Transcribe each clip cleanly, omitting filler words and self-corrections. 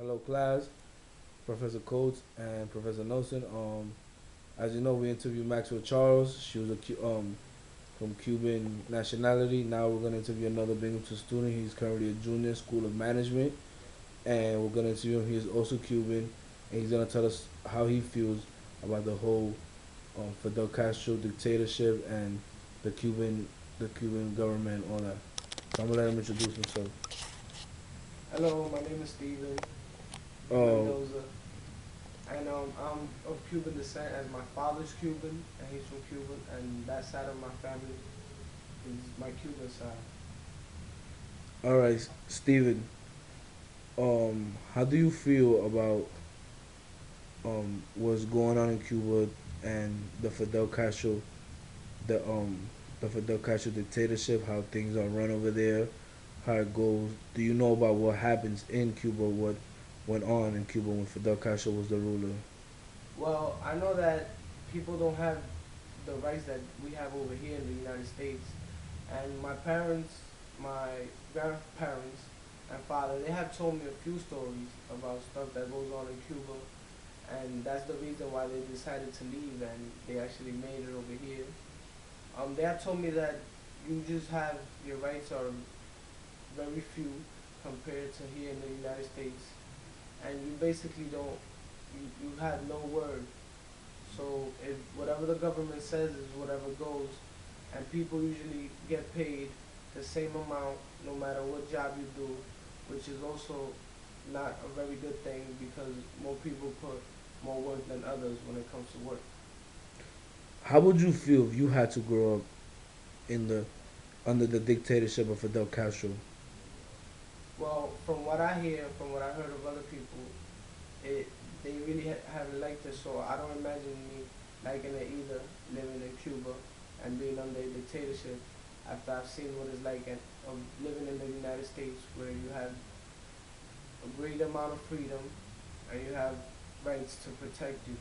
Hello, class. Professor Coates and Professor Nelson. As you know, we interviewed Maxwell Charles. She was from Cuban nationality. Now we're gonna interview another Binghamton student. He's currently a junior, School of Management, and we're gonna interview him. He's also Cuban, and he's gonna tell us how he feels about the whole Fidel Castro dictatorship and the Cuban the Cuban government, all that. So I'm gonna let him introduce himself. Hello, my name is Steven Oh, Mendoza, and I'm of Cuban descent as my father's Cuban, and he's from Cuba, and that side of my family is my Cuban side. all right, Steven. How do you feel about what's going on in Cuba and the Fidel Castro dictatorship, how things are run over there, how it goes? Do you know about what happens in Cuba, what went on in Cuba when Fidel Castro was the ruler? Well, I know that people don't have the rights that we have over here in the United States, and my parents, my grandparents, and father, they have told me a few stories about stuff that goes on in Cuba, and that's the reason why they decided to leave and they actually made it over here. They have told me that you just have your rights are very few compared to here in the United States, and you basically don't you have no word. So if whatever the government says is whatever goes, and people usually get paid the same amount no matter what job you do, which is also not a very good thing because more people put more work than others when it comes to work. How would you feel if you had to grow up in the under the dictatorship of Fidel Castro? Well, from what I hear, from what I heard of other people, it they really haven't liked it. So I don't imagine me liking it either, living in Cuba and being under a dictatorship. After I've seen what it's like of living in the United States, where you have a great amount of freedom and you have rights to protect you.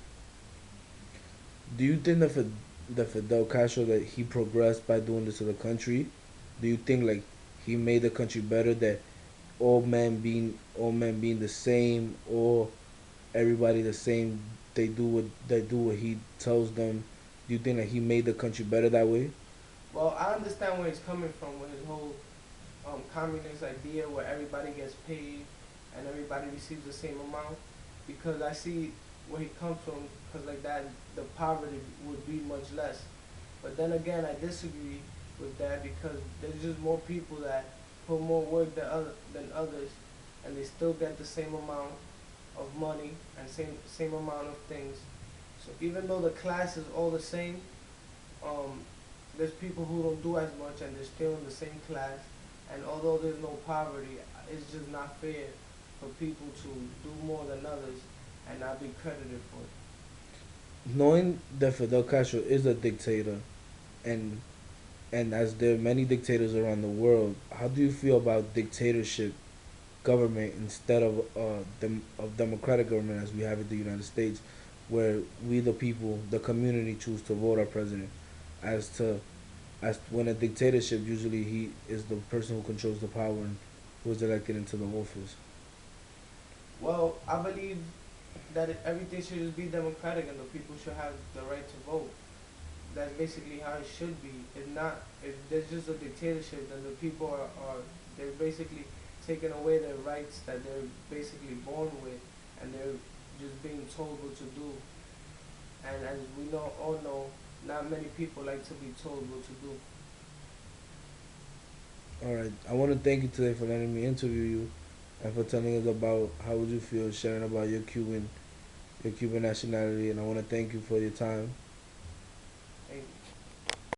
Do you think that the Fidel Castro that he progressed by doing this to the country? Do you think like he made the country better? That all men being the same, or everybody the same? They do what he tells them. Do you think that he made the country better that way? Well, I understand where he's coming from with his whole communist idea where everybody gets paid and everybody receives the same amount because I see where he comes from because like that the poverty would be much less. But then again, I disagree with that because there's just more people that put more work than others, and they still get the same amount of money and same amount of things. So even though the class is all the same, um, there's people who don't do as much and they're still in the same class. And although there's no poverty, it's just not fair for people to do more than others and not be credited for it. Knowing that Fidel Castro is a dictator, and as there are many dictators around the world, how do you feel about dictatorship government instead of democratic government as we have in the United States, where we the people, the community, choose to vote our president? As to as when a dictatorship, usually he is the person who controls the power and who is elected into the office. Well, I believe that everything should just be democratic and the people should have the right to vote. That's basically how it should be. If not, if there's just a dictatorship, then the people are they're basically taking away their rights that they're basically born with, and they're just being told what to do. And as we know, all know, not many people like to be told what to do. All right, I want to thank you today for letting me interview you and for telling us about how would you feel sharing about your Cuban nationality, and I want to thank you for your time.